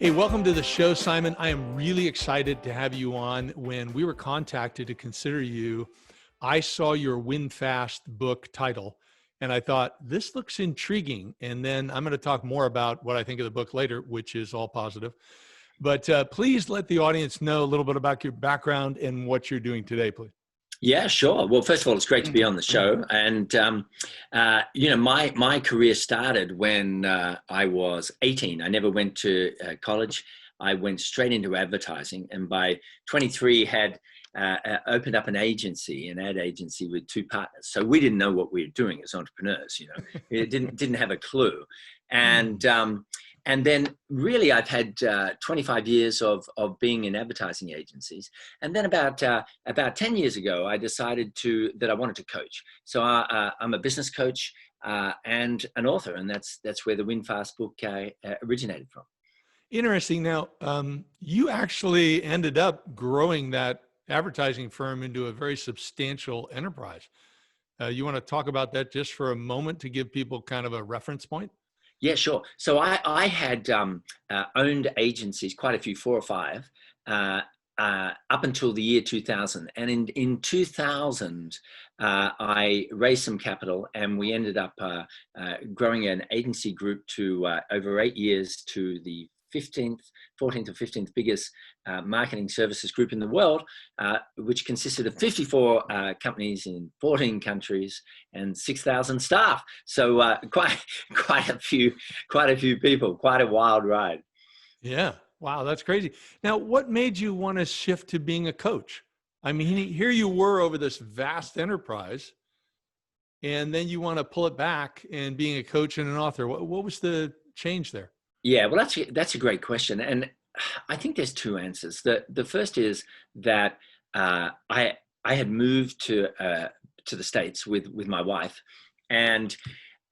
Hey, welcome to the show, Siimon. I am really excited to have you on. When we were contacted to consider you, I saw your Win Fast book title and I thought, this looks intriguing. And then I'm going to talk more about what I think of the book later, which is all positive. But please let the audience know a little bit about your background and what you're doing today, please. Yeah, sure. Well, first of all, it's great to be on the show. And, my career started when I was 18. I never went to college. I went straight into advertising. And by 23, had opened up an ad agency with two partners. So we didn't know what we were doing as entrepreneurs, It didn't have a clue. And then really I've had 25 years of being in advertising agencies. And then about 10 years ago, I decided that I wanted to coach. So I'm a business coach and an author, and that's where the Win Fast book originated from. Interesting. Now, you actually ended up growing that advertising firm into a very substantial enterprise. You want to talk about that just for a moment to give people kind of a reference point? Yeah, sure. So I had owned agencies, quite a few, 4 or 5, up until the year 2000. And in 2000, I raised some capital, and we ended up growing an agency group to over 8 years to the 14th or 15th biggest marketing services group in the world, which consisted of 54 companies in 14 countries and 6,000 staff. So quite a few people, quite a wild ride. Yeah. Wow. That's crazy. Now, what made you want to shift to being a coach? I mean, here you were over this vast enterprise, and then you want to pull it back and being a coach and an author. What was the change there? Yeah, well, that's a great question, and I think there's 2 answers. The first is that I had moved to the States with my wife, and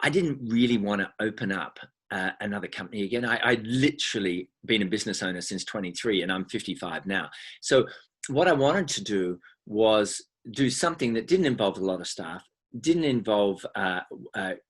I didn't really want to open up another company again. I'd literally been a business owner since 23, and I'm 55 now. So what I wanted to do was do something that didn't involve a lot of staff, didn't involve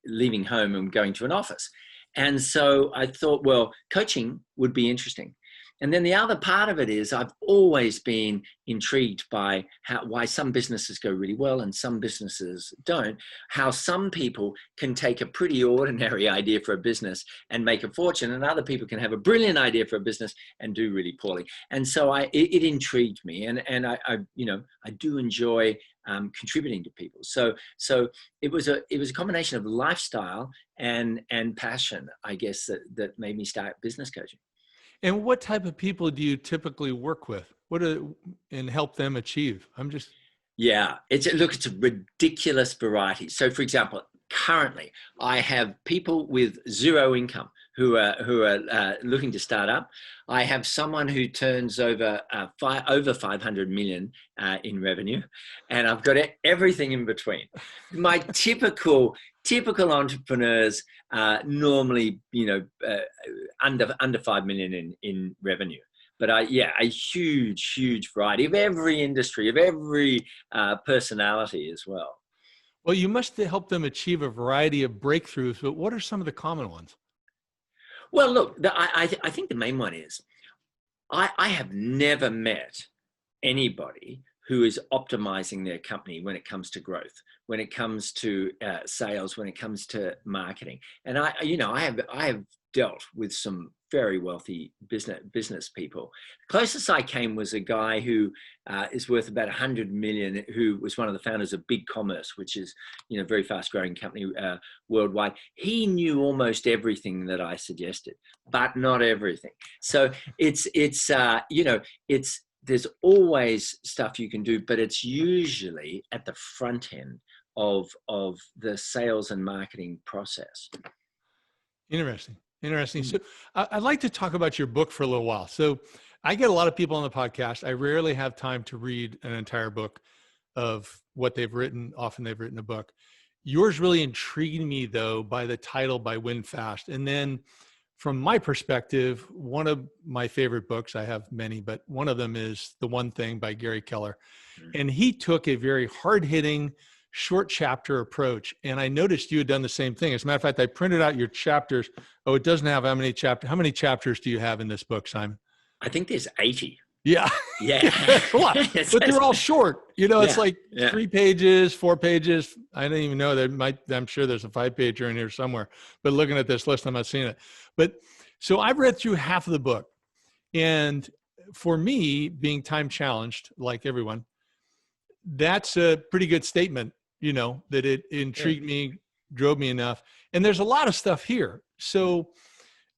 leaving home and going to an office. And so I thought, well, coaching would be interesting. And then the other part of it is I've always been intrigued by why some businesses go really well and some businesses don't, how some people can take a pretty ordinary idea for a business and make a fortune, and other people can have a brilliant idea for a business and do really poorly. And so it intrigued me, and I do enjoy contributing to people. So it was a combination of lifestyle and passion, I guess, that made me start business coaching. And what type of people do you typically work with? And help them achieve? Yeah, it's a ridiculous variety. So, for example, currently I have people with 0 income who are looking to start up. I have someone who turns over 500 million in revenue, and I've got everything in between. My typical entrepreneurs normally, under 5 million in revenue. But a huge variety of every industry, of every personality as well. Well, you must help them achieve a variety of breakthroughs, but what are some of the common ones? Well, look, I think the main one is I have never met anybody who is optimizing their company when it comes to growth, when it comes to sales, when it comes to marketing. And I have dealt with some very wealthy business people. Closest I came was a guy who is worth about 100 million, who was one of the founders of Big Commerce, which is a very fast growing company worldwide. He knew almost everything that I suggested, but not everything. So there's always stuff you can do, but it's usually at the front end of the sales and marketing process. Interesting. So I'd like to talk about your book for a little while. So I get a lot of people on the podcast. I rarely have time to read an entire book of what they've written. Often they've written a book. Yours really intrigued me, though, by the title, by Win Fast. And then from my perspective, one of my favorite books, I have many, but one of them is The One Thing by Gary Keller. And he took a very hard-hitting, short chapter approach. And I noticed you had done the same thing. As a matter of fact, I printed out your chapters. Oh, it doesn't have how many chapters. How many chapters do you have in this book, Simon? I think there's 80. Yeah. Yeah. A lot. But they're all short. You know, it's Yeah, like yeah. 3 pages, 4 pages. I didn't even know I'm sure there's a 5-pager in here somewhere. But looking at this list, I'm not seeing it. But so I've read through half of the book. And for me, being time challenged, like everyone, that's a pretty good statement, you know, that it intrigued me, drove me enough. And there's a lot of stuff here. So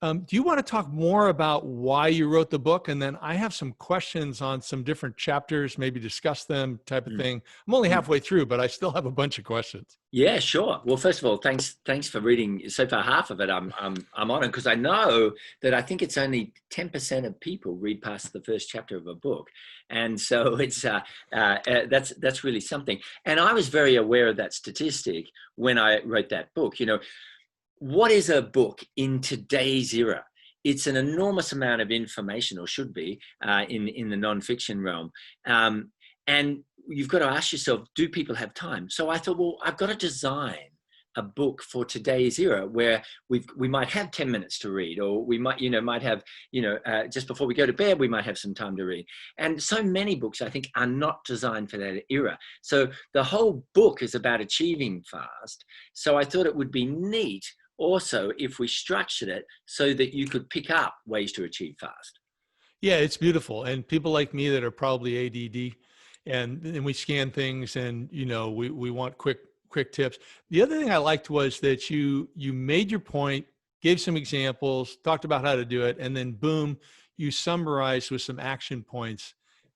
do you want to talk more about why you wrote the book? And then I have some questions on some different chapters, maybe discuss them type of thing. I'm only halfway through, but I still have a bunch of questions. Yeah, sure. Well, first of all, thanks for reading so far half of it. I'm honored, because I know that I think it's only 10% of people read past the first chapter of a book, and so it's that's really something. And I was very aware of that statistic when I wrote that book. You know, what is a book in today's era? It's an enormous amount of information, or should be, in the nonfiction realm. And you've got to ask yourself, do people have time? So I thought, well, I've got to design a book for today's era where we might have 10 minutes to read, or we might have, just before we go to bed, we might have some time to read. And so many books, I think, are not designed for that era. So the whole book is about achieving fast. So I thought it would be neat also if we structured it so that you could pick up ways to achieve fast. Yeah, it's beautiful. And people like me that are probably ADD, and we scan things, and, you know, we want quick tips. The other thing I liked was that you made your point, gave some examples, talked about how to do it, and then boom, you summarized with some action points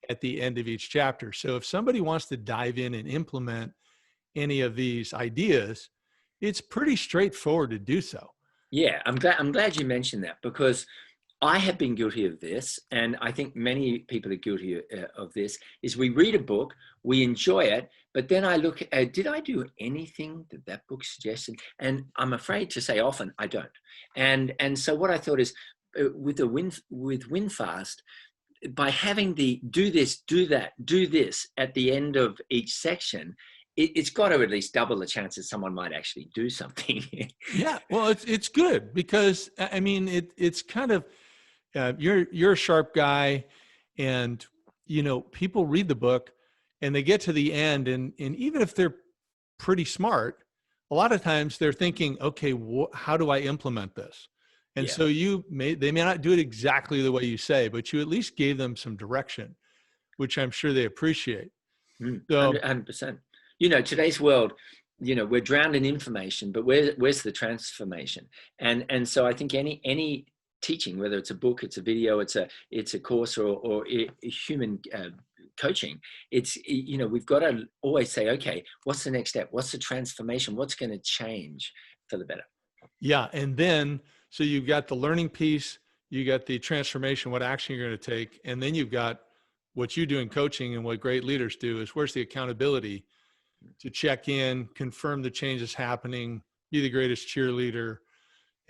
at the end of each chapter. So if somebody wants to dive in and implement any of these ideas, it's pretty straightforward to do so. Yeah, I'm glad you mentioned that, because I have been guilty of this, and I think many people are guilty of this, is we read a book, we enjoy it, but then I look at, did I do anything that book suggested? And I'm afraid to say often I don't. And so what I thought is, with Win Fast, by having the do this, do that, do this at the end of each section, it's got to at least double the chances someone might actually do something. Yeah, well, it's good, because I mean, it's kind of, you're a sharp guy, and, you know, people read the book and they get to the end, and even if they're pretty smart, a lot of times they're thinking, okay, how do I implement this? And so they may not do it exactly the way you say, but you at least gave them some direction, which I'm sure they appreciate. 100%. You know, today's world, you know, we're drowned in information, but where's the transformation? And so I think any teaching, whether it's a book, it's a video, it's a course, or human coaching, it's, you know, we've got to always say, okay, what's the next step? What's the transformation? What's going to change for the better? Yeah. And then, so you've got the learning piece, you got the transformation, what action you're going to take. And then you've got what you do in coaching, and what great leaders do is, where's the accountability to check in, confirm the change is happening, be the greatest cheerleader,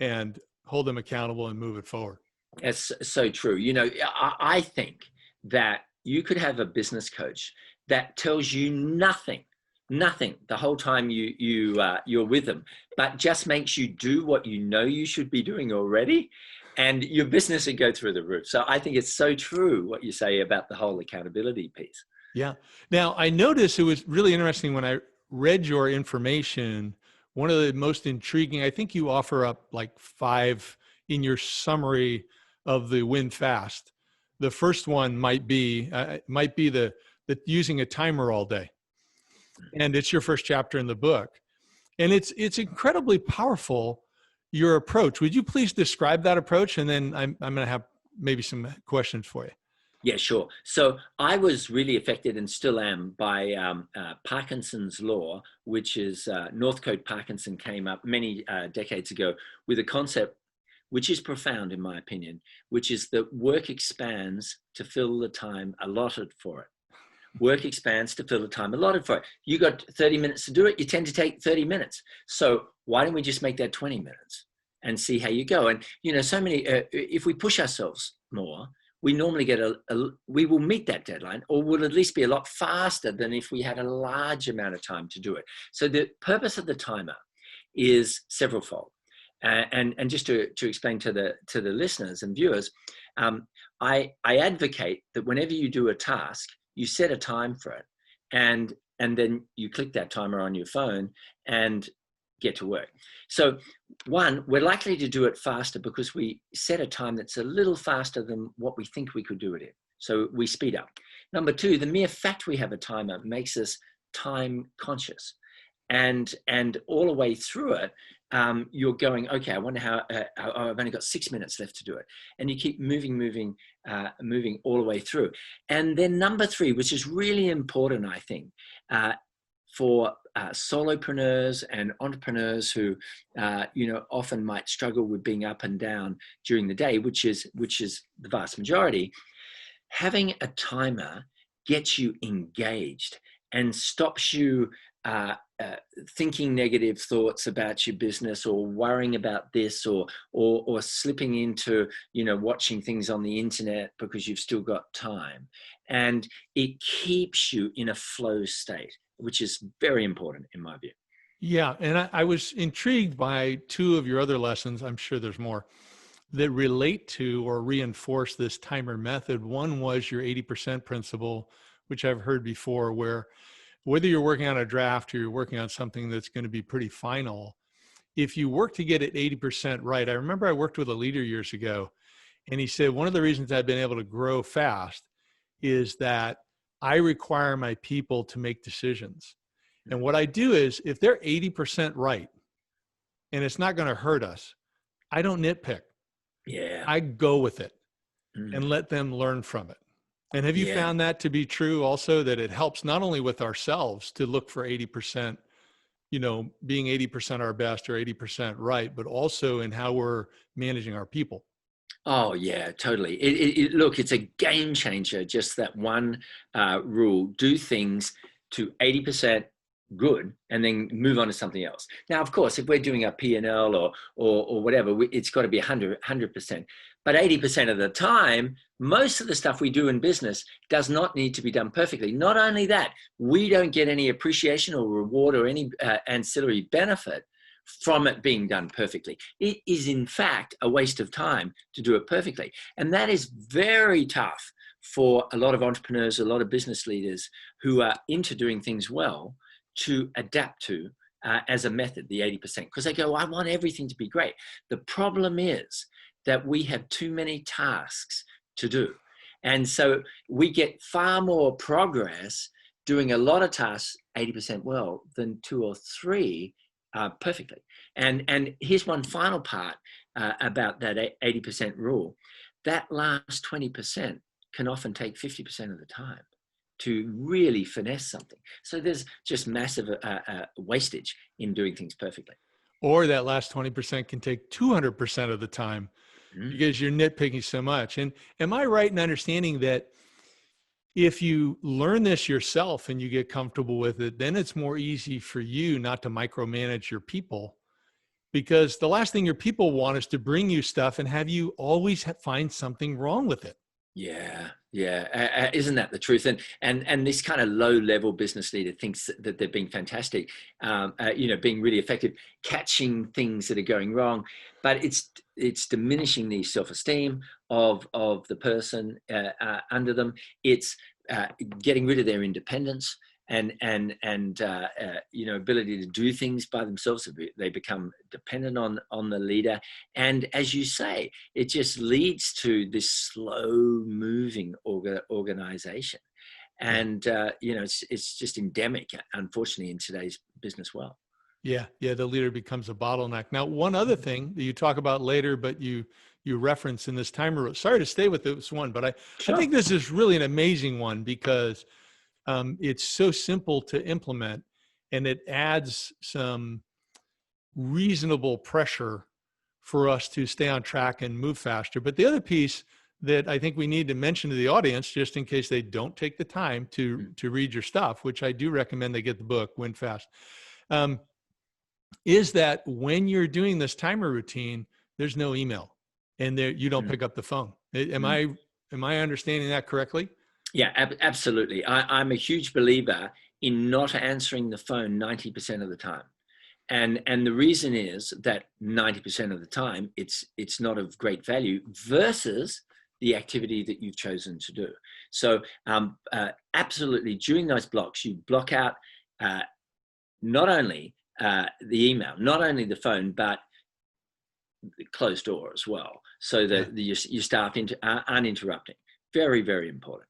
and hold them accountable and move it forward. That's so true. You know, I think that you could have a business coach that tells you nothing the whole time you're with them, but just makes you do what you know you should be doing already, and your business would go through the roof. So I think it's so true what you say about the whole accountability piece. Yeah. Now, I noticed it was really interesting when I read your information. One of the most intriguing, I think you offer up like 5 in your summary of the Win Fast. The first one might be the using a timer all day. And it's your first chapter in the book. And it's incredibly powerful, your approach. Would you please describe that approach? And then I'm going to have maybe some questions for you. Yeah, sure. So I was really affected, and still am, by Parkinson's law, which is Northcote Parkinson came up many decades ago with a concept which is profound in my opinion, which is that work expands to fill the time allotted for it. Work expands to fill the time allotted for it. You got 30 minutes to do it, you tend to take 30 minutes. So why don't we just make that 20 minutes and see how you go? And, you know, so many, if we push ourselves more, we normally get we will meet that deadline, or will at least be a lot faster than if we had a large amount of time to do it. So the purpose of the timer is severalfold. And just to explain to the listeners and viewers, I advocate that whenever you do a task, you set a time for it, and then you click that timer on your phone and get to work. So one, we're likely to do it faster because we set a time that's a little faster than what we think we could do it in. So we speed up. Number two, the mere fact we have a timer makes us time conscious. And all the way through it, you're going, okay, I wonder how, I've only got 6 minutes left to do it. And you keep moving all the way through. And then number three, which is really important, I think, for solopreneurs and entrepreneurs who, often might struggle with being up and down during the day, which is the vast majority. Having a timer gets you engaged and stops you thinking negative thoughts about your business, or worrying about this, or slipping into watching things on the internet because you've still got time. And it keeps you in a flow state, which is very important in my view. Yeah. And I was intrigued by two of your other lessons. I'm sure there's more that relate to or reinforce this timer method. One was your 80% principle, which I've heard before, where whether you're working on a draft or you're working on something that's going to be pretty final, if you work to get it 80% right. I remember I worked with a leader years ago, and he said, one of the reasons I've been able to grow fast is that I require my people to make decisions. And what I do is, if they're 80% right and it's not going to hurt us, I don't nitpick. Yeah. I go with it and let them learn from it. And have you found that to be true also, that it helps not only with ourselves to look for 80%, being 80% our best or 80% right, but also in how we're managing our people? Oh yeah, totally. Look, it's a game changer. Just that one rule: do things to 80% good, and then move on to something else. Now, of course, if we're doing a P&L or whatever, it's got to be 100%. But 80% of the time, most of the stuff we do in business does not need to be done perfectly. Not only that, we don't get any appreciation or reward or any ancillary benefit from it being done perfectly. It is, in fact, a waste of time to do it perfectly. And that is very tough for a lot of entrepreneurs, a lot of business leaders who are into doing things well, to adapt to as a method, the 80%, because they go, I want everything to be great. The problem is that we have too many tasks to do. And so we get far more progress doing a lot of tasks 80% well than 2 or 3 perfectly. And here's one final part about that 80% rule. That last 20% can often take 50% of the time to really finesse something. So there's just massive wastage in doing things perfectly. Or that last 20% can take 200% of the time because you're nitpicking so much. And am I right in understanding that if you learn this yourself and you get comfortable with it, then it's more easy for you not to micromanage your people? Because the last thing your people want is to bring you stuff and have you always find something wrong with it. Yeah. Isn't that the truth? And this kind of low-level business leader thinks that they're being fantastic, being really effective, catching things that are going wrong, but it's diminishing the self-esteem of the person under them. It's getting rid of their independence and ability to do things by themselves. They become dependent on the leader, and as you say, it just leads to this slow moving organization. And it's just endemic, unfortunately, in today's business world. Yeah, the leader becomes a bottleneck. Now, one other thing that you talk about later, but you reference in this timer. Sorry to stay with this one, but I think this is really an amazing one because it's so simple to implement, and it adds some reasonable pressure for us to stay on track and move faster. But the other piece that I think we need to mention to the audience, just in case they don't take the time to read your stuff, which I do recommend they get the book, Win Fast, is that when you're doing this timer routine, there's no email and you don't pick up the phone. Am I Am I understanding that correctly? Yeah, absolutely. I'm a huge believer in not answering the phone 90% of the time. And the reason is that 90% of the time it's not of great value versus the activity that you've chosen to do. So absolutely, during those blocks, you block out not only the email, not only the phone, but the closed door as well, so that your staff aren't interrupting. Very, very important.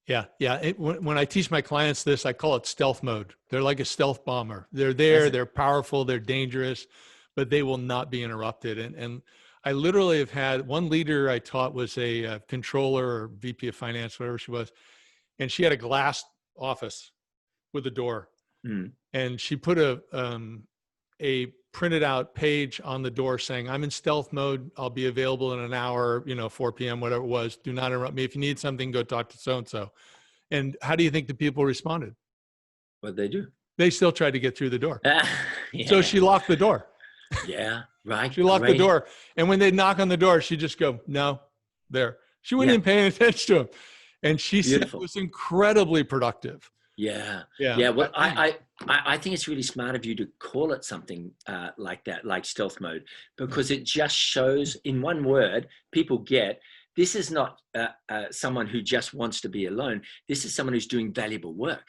Yeah. Yeah. When I teach my clients this, I call it stealth mode. They're like a stealth bomber. They're there, they're powerful, they're dangerous, but they will not be interrupted. And I literally have had one leader I taught was a controller or VP of finance, whatever she was. And she had a glass office with a door. Mm. And she put a printed out page on the door saying, I'm in stealth mode. I'll be available in an hour, 4 p.m., whatever it was. Do not interrupt me. If you need something, go talk to so-and-so. And how do you think the people responded? What they do? They still tried to get through the door. Yeah. So she locked the door. Yeah, right. She locked the door. And when they'd knock on the door, she'd just go, no, there. She wouldn't even pay any attention to him. And she said it was incredibly productive. Yeah. Yeah. Yeah. Well, I think it's really smart of you to call it something like that, like stealth mode, because it just shows in one word, people get, this is not someone who just wants to be alone. This is someone who's doing valuable work.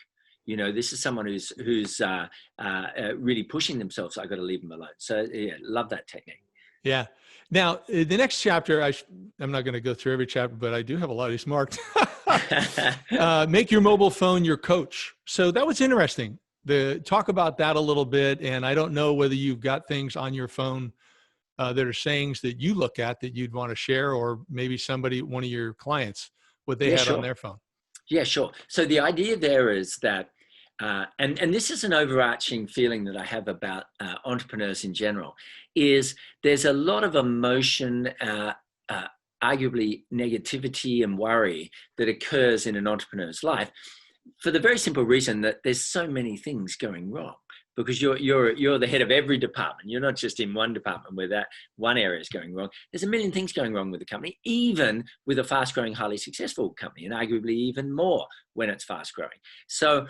This is someone who's really pushing themselves. I got to leave them alone. So yeah, love that technique. Yeah. Now the next chapter, I'm not going to go through every chapter, but I do have a lot of these marked. Make your mobile phone your coach. So that was interesting. Talk about that a little bit. And I don't know whether you've got things on your phone that are sayings that you look at that you'd want to share, or maybe one of your clients, what they had on their phone. Yeah, sure. So the idea there is that, and this is an overarching feeling that I have about entrepreneurs in general, is there's a lot of emotion, arguably negativity and worry that occurs in an entrepreneur's life, for the very simple reason that there's so many things going wrong. Because you're the head of every department. You're not just in one department where that one area is going wrong. There's a million things going wrong with the company, even with a fast-growing, highly successful company, and arguably even more when it's fast-growing. So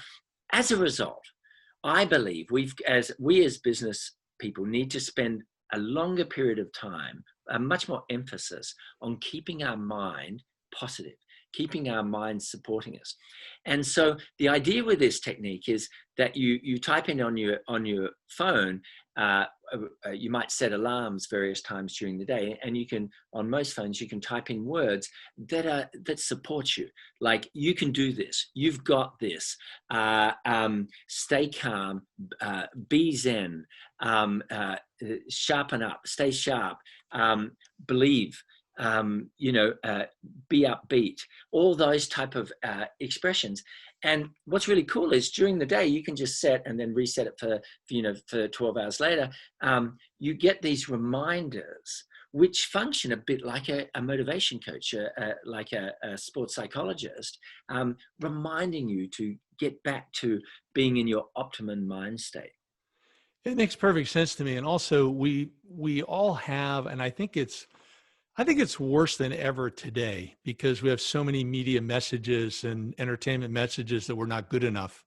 as a result, I believe we as business people need to spend a longer period of time, a much more emphasis on keeping our mind positive, keeping our minds supporting us. And so the idea with this technique is that you type in on your phone, you might set alarms various times during the day, and you can, on most phones, you can type in words that support you. Like, you can do this, you've got this, stay calm, be zen, sharpen up, stay sharp, believe, be upbeat, all those type of expressions. And what's really cool is during the day, you can just set and then reset it for 12 hours later. You get these reminders which function a bit like a motivation coach, like a sports psychologist, reminding you to get back to being in your optimum mind state. It makes perfect sense to me. And also we all have, and I think it's worse than ever today, because we have so many media messages and entertainment messages that we're not good enough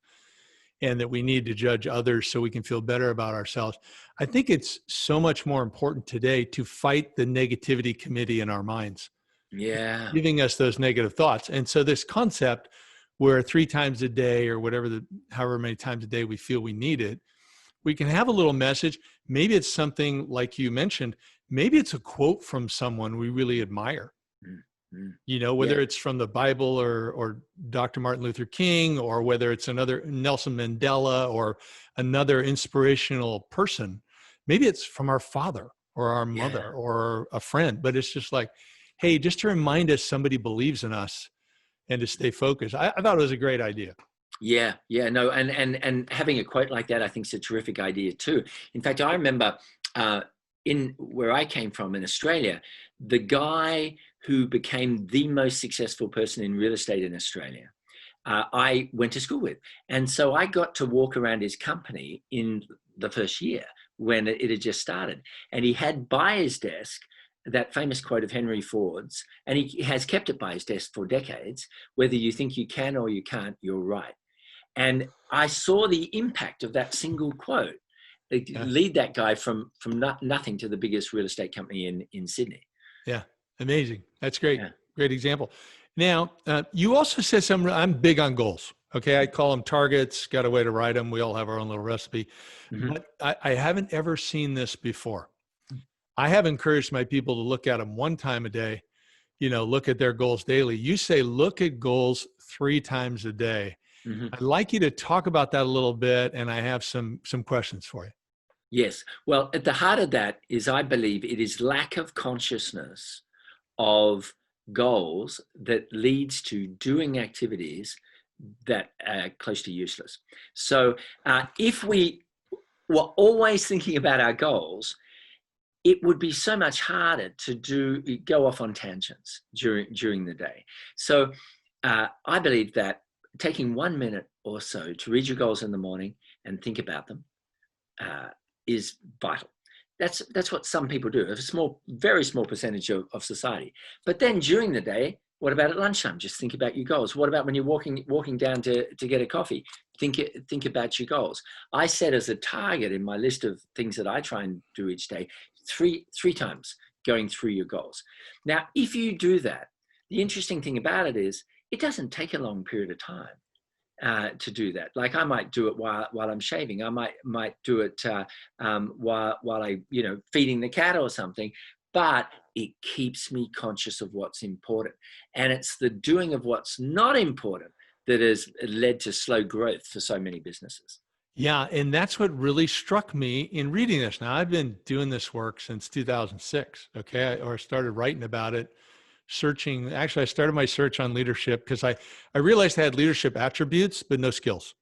and that we need to judge others so we can feel better about ourselves. I think it's so much more important today to fight the negativity committee in our minds. Yeah. Giving us those negative thoughts. And so this concept where 3 times a day or however many times a day we feel we need it, we can have a little message. Maybe it's something like you mentioned. Maybe it's a quote from someone we really admire, whether it's from the Bible or Dr. Martin Luther King, or whether it's another Nelson Mandela or another inspirational person. Maybe it's from our father or our mother or a friend, but it's just like, hey, just to remind us somebody believes in us and to stay focused. I thought it was a great idea. Yeah, no, and having a quote like that, I think, is a terrific idea too. In fact, I remember in where I came from in Australia, the guy who became the most successful person in real estate in Australia, I went to school with. And so I got to walk around his company in the first year when it had just started. And he had by his desk that famous quote of Henry Ford's, and he has kept it by his desk for decades: whether you think you can or you can't, you're right. And I saw the impact of that single quote lead that guy from nothing to the biggest real estate company in Sydney. Yeah. Amazing. That's great. Yeah. Great example. Now, you also said something, I'm big on goals. Okay. I call them targets, got a way to write them. We all have our own little recipe, but I haven't ever seen this before. I have encouraged my people to look at them one time a day, look at their goals daily. You say, look at goals 3 times a day. I'd like you to talk about that a little bit. And I have some questions for you. Yes. Well, at the heart of that is, I believe it is lack of consciousness of goals that leads to doing activities that are close to useless. So if we were always thinking about our goals, it would be so much harder to go off on tangents during the day. So I believe that taking 1 minute or so to read your goals in the morning and think about them is vital. That's what some people do, a very small percentage of society. But then during the day, what about at lunchtime? Just think about your goals. What about when you're walking down to get a coffee? Think about your goals. I set as a target in my list of things that I try and do each day, three times going through your goals. Now, if you do that, the interesting thing about it is it doesn't take a long period of time to do that. Like, I might do it while I'm shaving. I might do it while I feeding the cat or something. But it keeps me conscious of what's important, and it's the doing of what's not important that has led to slow growth for so many businesses. Yeah, and that's what really struck me in reading this. Now, I've been doing this work since 2006. Okay, or I started writing about it. Searching, actually, I started my search on leadership because I realized I had leadership attributes, but no skills.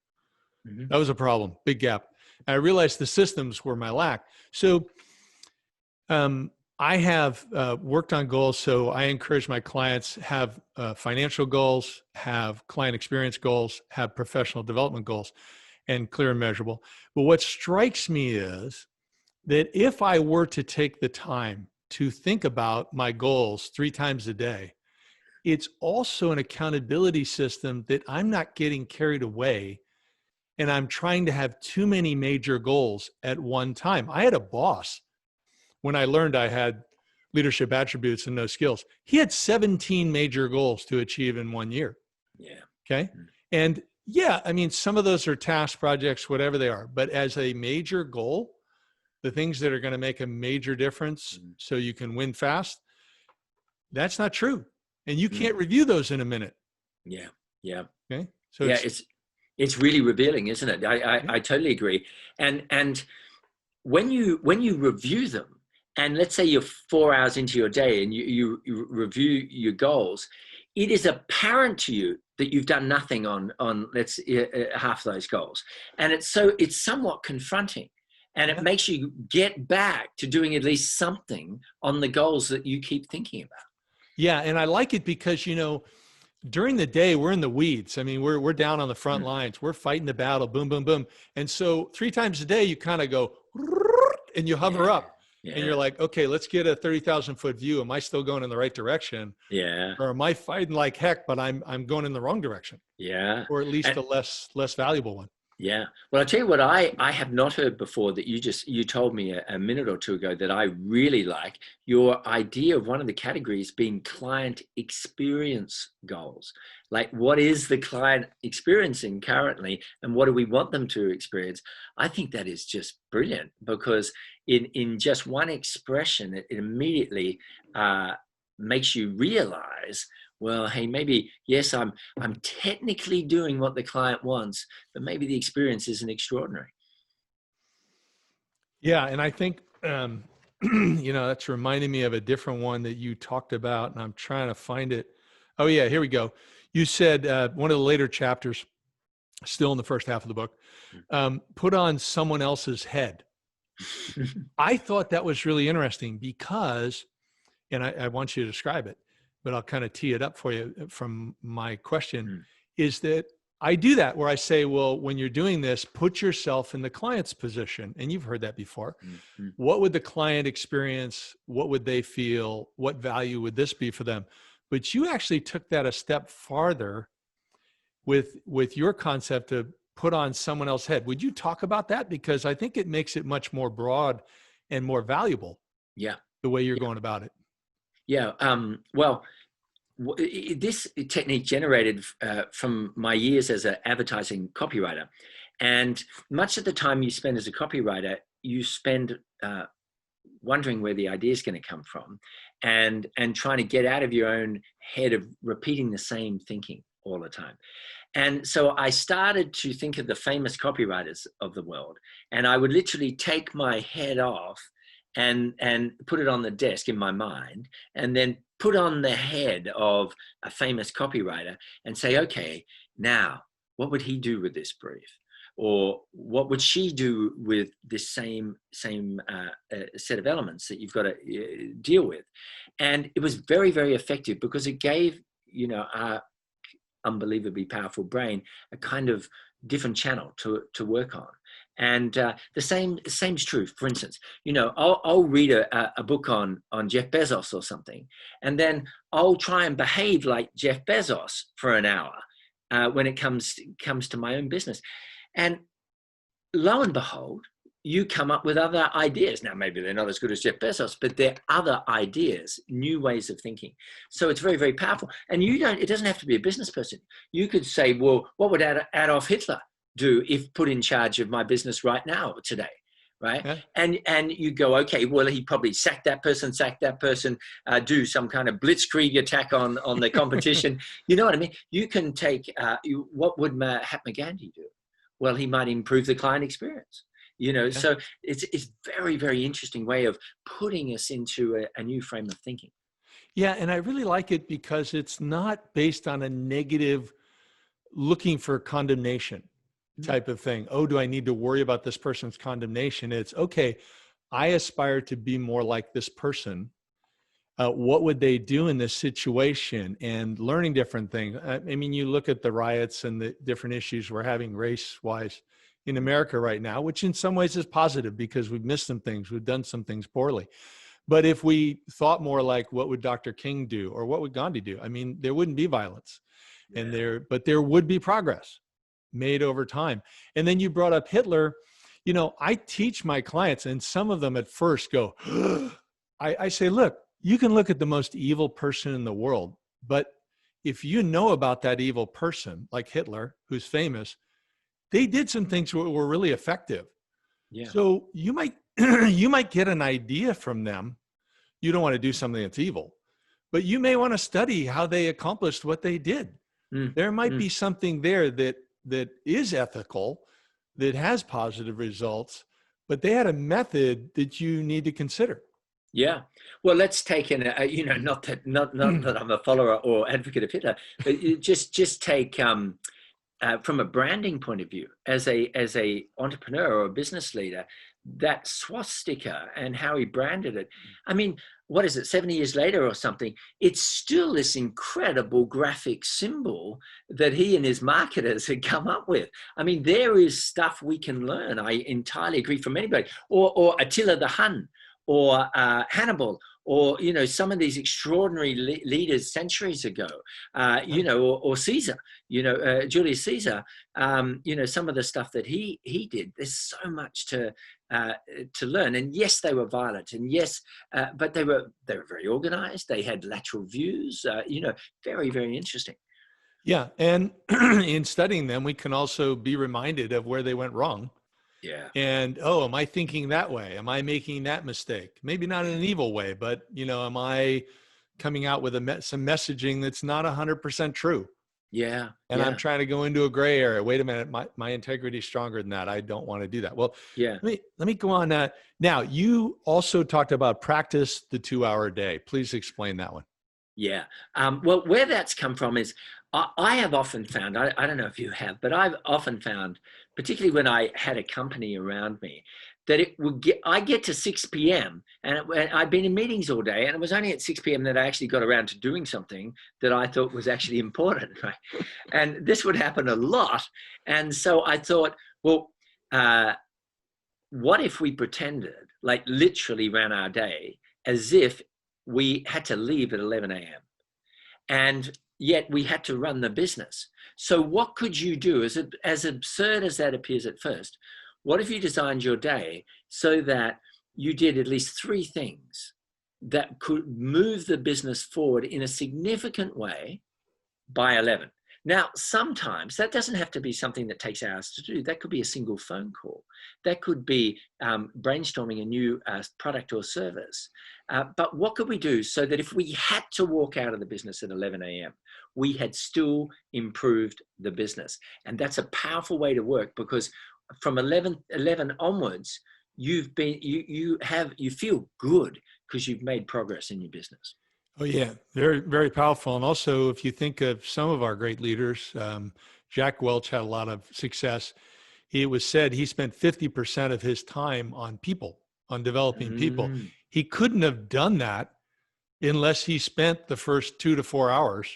That was a problem, big gap. And I realized the systems were my lack. So I have worked on goals. So I encourage my clients have financial goals, have client experience goals, have professional development goals, and clear and measurable. But what strikes me is that if I were to take the time to think about my goals 3 times a day, it's also an accountability system that I'm not getting carried away and I'm trying to have too many major goals at one time. I had a boss when I learned I had leadership attributes and no skills. He had 17 major goals to achieve in 1 year. Yeah. Okay. And yeah, I mean, some of those are task projects, whatever they are, but as a major goal, the things that are going to make a major difference so you can win fast, that's not true. And you can't review those in a minute. Yeah. Yeah. Okay. So yeah, it's really revealing, isn't it? I totally agree. And when you review them, and let's say you're 4 hours into your day and you review your goals, it is apparent to you that you've done nothing on half those goals. And it's somewhat confronting. And it makes you get back to doing at least something on the goals that you keep thinking about. Yeah. And I like it because, during the day, we're in the weeds. I mean, we're down on the front lines. We're fighting the battle, boom, boom, boom. And so 3 times a day, you kind of go and you hover up and you're like, okay, let's get a 30,000 foot view. Am I still going in the right direction? Yeah. Or am I fighting like heck, but I'm going in the wrong direction? Yeah. Or at least a less valuable one. Yeah. Well, I'll tell you what I have not heard before that you told me a minute or two ago that I really like: your idea of one of the categories being client experience goals. Like, what is the client experiencing currently and what do we want them to experience? I think that is just brilliant, because in just one expression, it immediately makes you realize, well, hey, maybe, yes, I'm technically doing what the client wants, but maybe the experience isn't extraordinary. Yeah. And I think, that's reminding me of a different one that you talked about, and I'm trying to find it. Oh yeah, here we go. You said one of the later chapters, still in the first half of the book, put on someone else's head. I thought that was really interesting because, and I want you to describe it, but I'll kind of tee it up for you from my question, is that I do that where I say, well, when you're doing this, put yourself in the client's position. And you've heard that before. Mm-hmm. What would the client experience? What would they feel? What value would this be for them? But you actually took that a step farther with your concept to put on someone else's head. Would you talk about that? Because I think it makes it much more broad and more valuable. Yeah. The way you're going about it. Yeah. Well, this technique generated from my years as an advertising copywriter. And much of the time you spend as a copywriter, you spend wondering where the idea is going to come from, and trying to get out of your own head of repeating the same thinking all the time. And so I started to think of the famous copywriters of the world, and I would literally take my head off and put it on the desk in my mind, and then put on the head of a famous copywriter and say, okay, now what would he do with this brief? Or what would she do with this same set of elements that you've got to deal with? And it was very, very effective, because it gave, our unbelievably powerful brain a kind of different channel to work on. And the same's true. For instance, I'll read a book on Jeff Bezos or something, and then I'll try and behave like Jeff Bezos for an hour when it comes to my own business. And lo and behold, you come up with other ideas. Now, maybe they're not as good as Jeff Bezos, but they're other ideas, new ways of thinking. So it's very, very powerful. And it doesn't have to be a business person. You could say, well, what would Adolf Hitler do if put in charge of my business right now, today? Right. Yeah. And you go, okay, well, he probably sack that person, do some kind of blitzkrieg attack on the competition. You know what I mean? You can take, what would Mahatma Gandhi do? Well, he might improve the client experience, yeah. So it's very, very interesting way of putting us into a new frame of thinking. Yeah. And I really like it because it's not based on a negative looking for condemnation type of thing. Oh, do I need to worry about this person's condemnation? It's okay. I aspire to be more like this person. What would they do in this situation? And learning different things. I mean, you look at the riots and the different issues we're having race-wise in America right now, which in some ways is positive because we've missed some things. We've done some things poorly. But if we thought more like, what would Dr. King do? Or what would Gandhi do? I mean, there wouldn't be violence. Yeah. But there would be progress made over time. And then you brought up Hitler. I teach my clients, and some of them at first go, I say, look, you can look at the most evil person in the world, but if you know about that evil person, like Hitler, who's famous, they did some things that were really effective. Yeah. So you might get an idea from them. You don't want to do something that's evil, but you may want to study how they accomplished what they did. There might be something there that is ethical, that has positive results, but they had a method that you need to consider. Yeah. Well, let's take not that I'm a follower or advocate of Hitler, but just take from a branding point of view, as a entrepreneur or a business leader, that swastika and how he branded it. I mean, what is it, 70 years later or something? It's still this incredible graphic symbol that he and his marketers had come up with. I mean, there is stuff we can learn. I entirely agree from anybody. Or Attila the Hun, or Hannibal, or some of these extraordinary leaders centuries ago, or Caesar, Julius Caesar, some of the stuff that he did. There's so much to learn. And yes, they were violent, and yes, but they were very organized. They had lateral views. Very, very interesting. Yeah, and in studying them, we can also be reminded of where they went wrong. Yeah. And, am I thinking that way? Am I making that mistake? Maybe not in an evil way, but, am I coming out with some messaging that's not 100% true? Yeah. And I'm trying to go into a gray area. Wait a minute. My integrity is stronger than that. I don't want to do that. Well, yeah. Let me go on. Now, you also talked about practice the 2-hour day. Please explain that one. Yeah. Well, where that's come from is I have often found, I don't know if you have, but I've often found, particularly when I had a company around me, that I get to 6 p.m. and I'd been in meetings all day, and it was only at 6 p.m. that I actually got around to doing something that I thought was actually important, right? And this would happen a lot. And so I thought, well, what if we pretended, like literally ran our day as if we had to leave at 11 a.m. and yet we had to run the business? So what could you do, as absurd as that appears at first? What if you designed your day so that you did at least 3 things that could move the business forward in a significant way by 11? Now, sometimes that doesn't have to be something that takes hours to do. That could be a single phone call. That could be brainstorming a new product or service. But what could we do so that if we had to walk out of the business at 11 a.m., we had still improved the business? And that's a powerful way to work, because from 11 onwards, you feel good because you've made progress in your business. Oh yeah, very, very powerful. And also, if you think of some of our great leaders, Jack Welch had a lot of success. It was said he spent 50% of his time on people, on developing people. He couldn't have done that unless he spent the first 2 to 4 hours,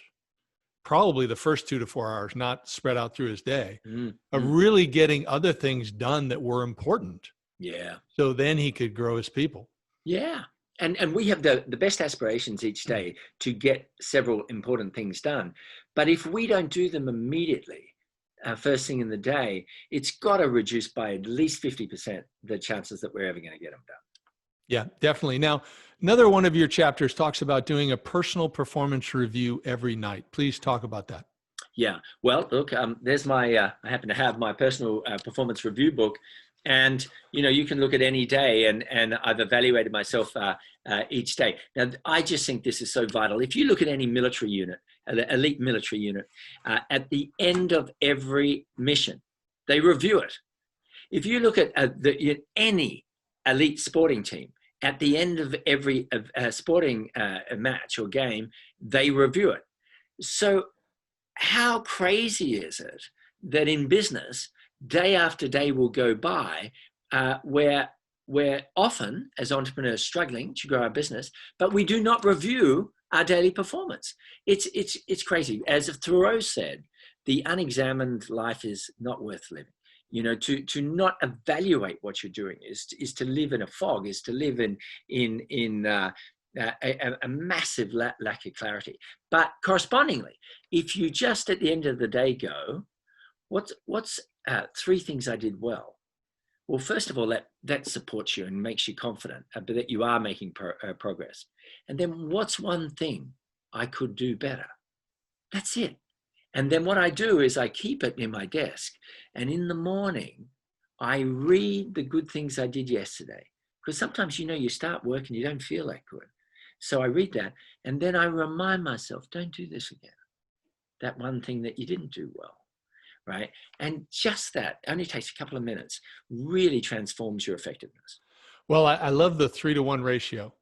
probably the first 2 to 4 hours, not spread out through his day, of really getting other things done that were important. Yeah. So then he could grow his people. Yeah. And we have the best aspirations each day to get several important things done. But if we don't do them immediately, first thing in the day, it's got to reduce by at least 50% the chances that we're ever going to get them done. Yeah, definitely. Now, another one of your chapters talks about doing a personal performance review every night. Please talk about that. Yeah. Well, look, there's my, I happen to have my personal performance review book. And, you can look at any day, and I've evaluated myself each day. Now, I just think this is so vital. If you look at any military unit, elite military unit, at the end of every mission, they review it. If you look at any elite sporting team, at the end of every sporting match or game, they review it. So how crazy is it that in business, day after day will go by where we're often, as entrepreneurs, struggling to grow our business, but we do not review our daily performance. It's crazy. As Thoreau said, the unexamined life is not worth living. To not evaluate what you're doing is to live in a fog, is to live in a massive lack of clarity. But correspondingly, if you just at the end of the day go, what's 3 things I did well? Well, first of all, that supports you and makes you confident that you are making progress. And then what's one thing I could do better? That's it. And then what I do is I keep it in my desk. And in the morning, I read the good things I did yesterday. Because sometimes, you start work and you don't feel that good. So I read that. And then I remind myself, don't do this again. That one thing that you didn't do well. Right? And just that only takes a couple of minutes, really transforms your effectiveness. Well, I love the 3-to-1 ratio.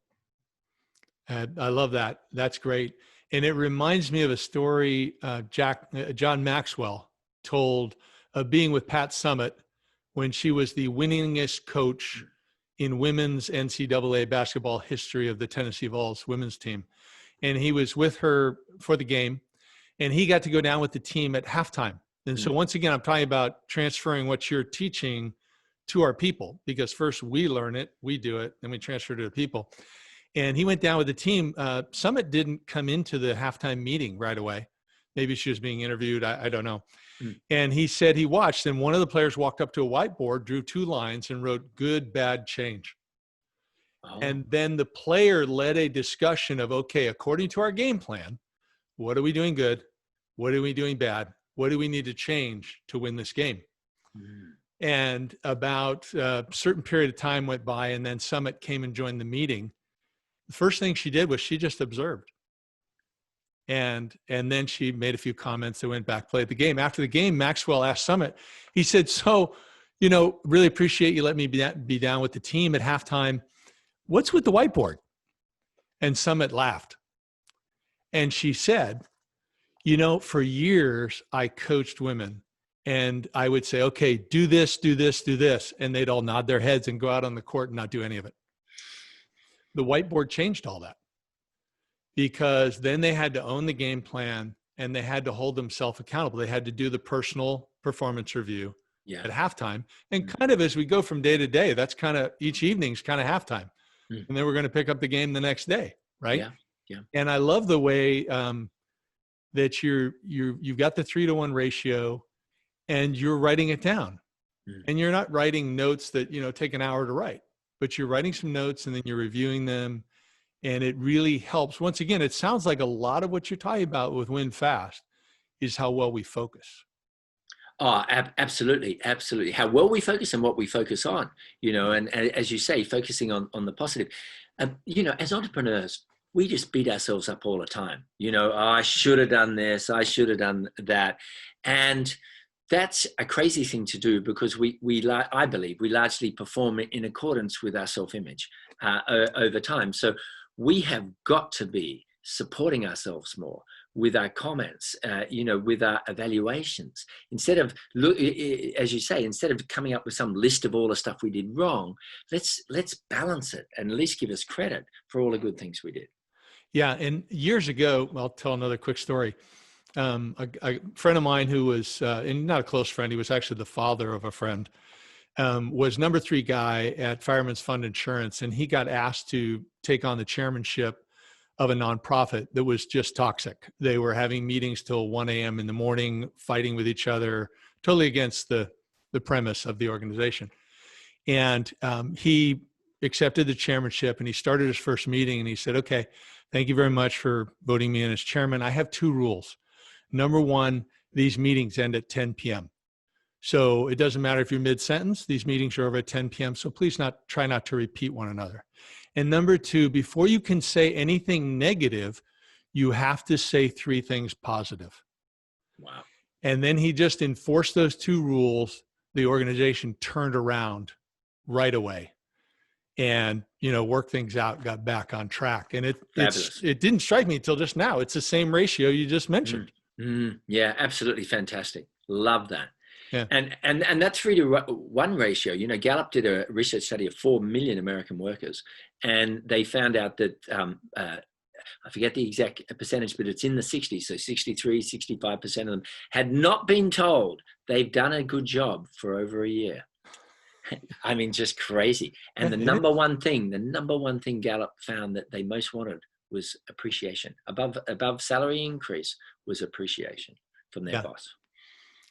I love that. That's great. And it reminds me of a story John Maxwell told of being with Pat Summitt when she was the winningest coach in women's NCAA basketball history of the Tennessee Vols women's team. And he was with her for the game, and he got to go down with the team at halftime. And so once again, I'm talking about transferring what you're teaching to our people, because first we learn it, we do it, then we transfer it to the people. And he went down with the team. Summitt didn't come into the halftime meeting right away. Maybe she was being interviewed. I don't know. And he said he watched, and one of the players walked up to a whiteboard, drew 2 lines, and wrote good, bad, change. Oh. And then the player led a discussion of, okay, according to our game plan, what are we doing good? What are we doing bad? What do we need to change to win this game? And about a certain period of time went by, and then Summitt came and joined the meeting. The first thing she did was she just observed. And then she made a few comments that went back, played the game. After the game, Maxwell asked Summitt, he said, so, really appreciate you letting me be down with the team at halftime. What's with the whiteboard? And Summitt laughed. And she said, for years, I coached women, And I would say, okay, do this, do this, do this. And they'd all nod their heads and go out on the court and not do any of it. The whiteboard changed all that, because then they had to own the game plan and they had to hold themselves accountable. They had to do the personal performance review at halftime. And kind of as we go from day to day, that's kind of each evening's kind of halftime. And then we're going to pick up the game the next day. Right. Yeah. And I love the way that you've got the 3-to-1 ratio and you're writing it down. And you're not writing notes that, take an hour to write, but you're writing some notes and then you're reviewing them. And it really helps. Once again, it sounds like a lot of what you're talking about with Win Fast is how well we focus. Oh, absolutely. Absolutely. How well we focus and what we focus on, and as you say, focusing on the positive. As entrepreneurs, we just beat ourselves up all the time. I should have done this. I should have done that. And that's a crazy thing to do, because I believe we largely perform in accordance with our self-image over time. So we have got to be supporting ourselves more with our comments, with our evaluations. Instead of, as you say, instead of coming up with some list of all the stuff we did wrong, let's balance it and at least give us credit for all the good things we did. Yeah. And years ago, I'll tell another quick story. A friend of mine who was, and not a close friend, he was actually the father of a friend, was number 3 guy at Fireman's Fund Insurance. And he got asked to take on the chairmanship of a nonprofit that was just toxic. They were having meetings till 1 a.m. in the morning, fighting with each other, totally against the premise of the organization. And he accepted the chairmanship and he started his first meeting and he said, okay, thank you very much for voting me in as chairman. I have 2 rules. Number 1, these meetings end at 10 p.m. So it doesn't matter if you're mid-sentence, these meetings are over at 10 p.m. So please try not to repeat one another. And number 2, before you can say anything negative, you have to say 3 things positive. Wow. And then he just enforced those 2 rules. The organization turned around right away and, worked things out, got back on track. And it didn't strike me until just now. It's the same ratio you just mentioned. Yeah, absolutely fantastic. Love that. Yeah. And that 3-to-1 ratio, Gallup did a research study of 4 million American workers, and they found out that, I forget the exact percentage, but it's in the 60s. So 63, 65% of them had not been told they've done a good job for over a year. I mean, just crazy. And the number one thing Gallup found that they most wanted was appreciation. Above salary increase was appreciation from their boss.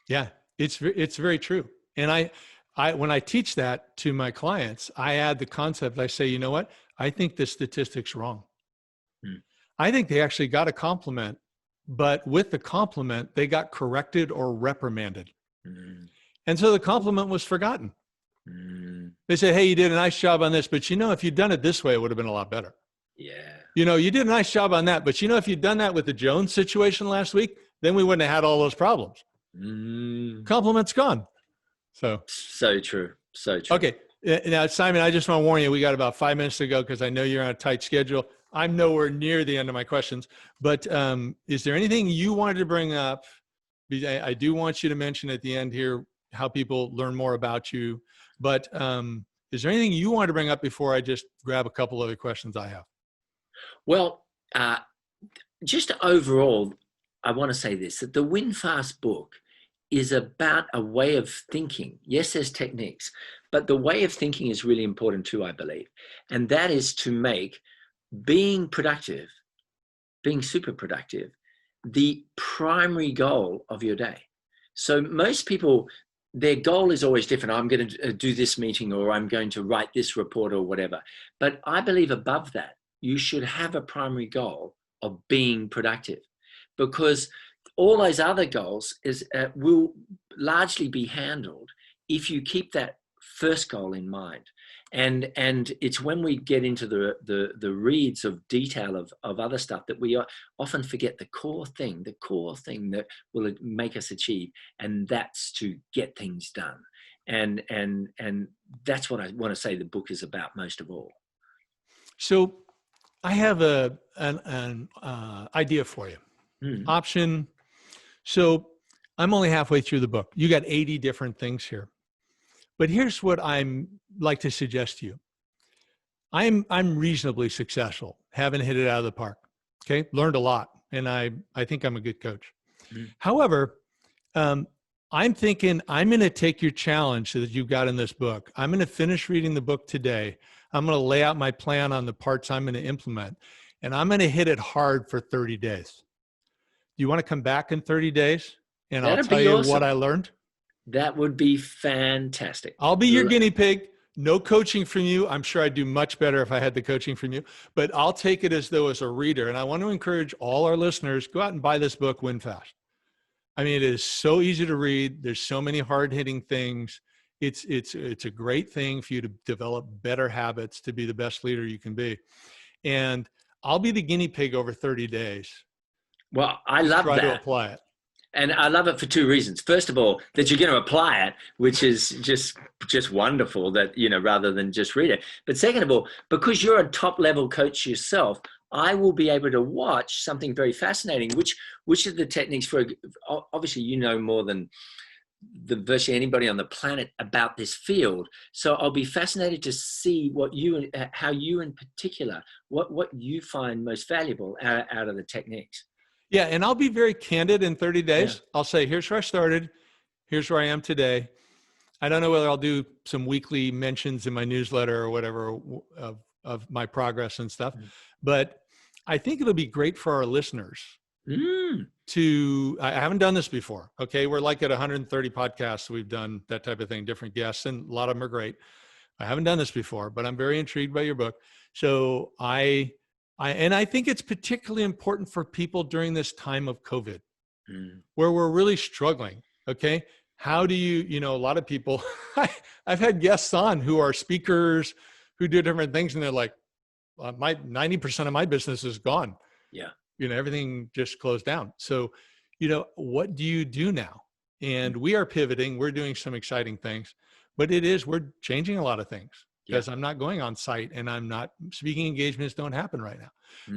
Yeah. It's very true. And I when I teach that to my clients, I add the concept. I say, you know what? I think the statistic's wrong. I think they actually got a compliment, but with the compliment, they got corrected or reprimanded. And so the compliment was forgotten. They said, hey, you did a nice job on this, but if you'd done it this way, it would have been a lot better. Yeah. You did a nice job on that, but if you'd done that with the Jones situation last week, then we wouldn't have had all those problems. Compliment's gone. So true. Okay. Now, Simon, I just want to warn you, we got about 5 minutes to go because I know you're on a tight schedule. I'm nowhere near the end of my questions, but is there anything you wanted to bring up? I do want you to mention at the end here how people learn more about you, but is there anything you wanted to bring up before I just grab a couple other questions I have? Well, just overall, I want to say this, that the Win Fast book is about a way of thinking. Yes, there's techniques, but the way of thinking is really important too, I believe. And that is to make being productive, being super productive, the primary goal of your day. So most people, their goal is always different. I'm going to do this meeting, or I'm going to write this report, or whatever. But I believe above that, you should have a primary goal of being productive, because all those other goals will largely be handled if you keep that first goal in mind. And it's when we get into the reads of detail of other stuff that we often forget the core thing that will make us achieve, and that's to get things done. And that's what I want to say the book is about most of all. So I have an idea for you. Option. So I'm only halfway through the book. You got 80 different things here. But here's what I'm like to suggest to you. I'm reasonably successful, haven't hit it out of the park. Okay, learned a lot, and I think I'm a good coach. Mm. However, I'm thinking I'm going to take your challenge that you've got in this book. I'm going to finish reading the book today. I'm going to lay out my plan on the parts I'm going to implement, and I'm going to hit it hard for 30 days. Do you want to come back in 30 days, and I'll tell you what I learned? That would be fantastic. I'll be your guinea pig. No coaching from you. I'm sure I'd do much better if I had the coaching from you, but I'll take it as though as a reader. And I want to encourage all our listeners, go out and buy this book, Win Fast. I mean, it is so easy to read. There's so many hard-hitting things. It's a great thing for you to develop better habits to be the best leader you can be. And I'll be the guinea pig over 30 days. Well, I love that. Try to apply it. And I love it for two reasons. First of all, that you're going to apply it, which is just wonderful that, rather than just read it. But second of all, because you're a top level coach yourself, I will be able to watch something very fascinating, which are the techniques for, obviously, more than virtually anybody on the planet about this field. So I'll be fascinated to see how you in particular, what you find most valuable out of the techniques. Yeah, and I'll be very candid in 30 days. Yeah. I'll say, here's where I started. Here's where I am today. I don't know whether I'll do some weekly mentions in my newsletter or whatever of my progress and stuff, but I think it'll be great for our listeners I haven't done this before. Okay, we're like at 130 podcasts. We've done that type of thing, different guests, and a lot of them are great. I haven't done this before, but I'm very intrigued by your book. So I think it's particularly important for people during this time of COVID, where we're really struggling. Okay. How do you, a lot of people, I've had guests on who are speakers who do different things, and they're like, my 90% of my business is gone. Yeah. Everything just closed down. So, what do you do now? And we are pivoting. We're doing some exciting things, but we're changing a lot of things. Because I'm not going on site, and speaking engagements don't happen right now.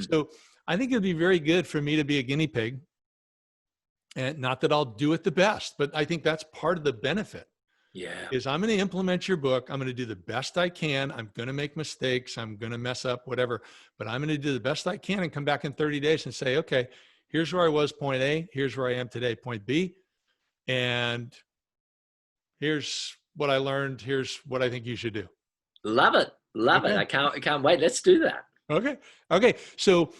So I think it'd be very good for me to be a guinea pig, and not that I'll do it the best, but I think that's part of the benefit. Yeah. Is I'm going to implement your book. I'm going to do the best I can. I'm going to make mistakes. I'm going to mess up, whatever, but I'm going to do the best I can and come back in 30 days and say, okay, here's where I was, point A, here's where I am today, point B. And here's what I learned. Here's what I think you should do. Love it. Love it. I can't wait. Let's do that. Okay. So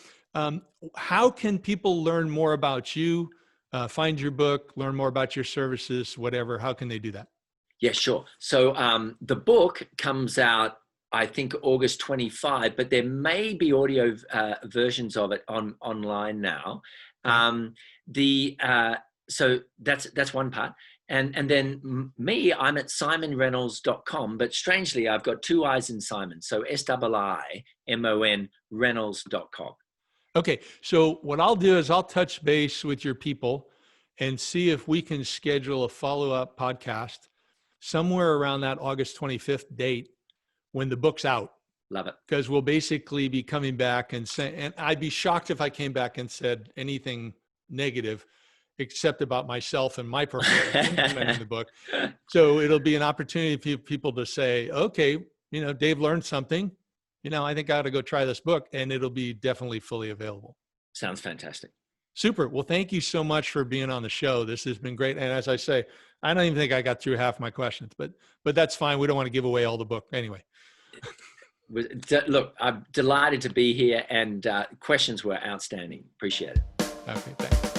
how can people learn more about you, find your book, learn more about your services, whatever? How can they do that? Yeah, sure. So the book comes out, I think, August 25, but there may be audio versions of it online now. So that's one part. And then I'm at SiimonReynolds.com, but strangely, I've got two I's in Siimon. So SIIMON Reynolds.com. Okay. So what I'll do is I'll touch base with your people and see if we can schedule a follow-up podcast somewhere around that August 25th date when the book's out. Love it. Because we'll basically be coming back and saying, and I'd be shocked if I came back and said anything negative, except about myself and my performance in the book. So it'll be an opportunity for people to say, okay, Dave learned something. I think I ought to go try this book, and it'll be definitely fully available. Sounds fantastic. Super. Well, thank you so much for being on the show. This has been great. And as I say, I don't even think I got through half my questions, but that's fine. We don't want to give away all the book anyway. Look, I'm delighted to be here, and questions were outstanding. Appreciate it. Okay, thanks.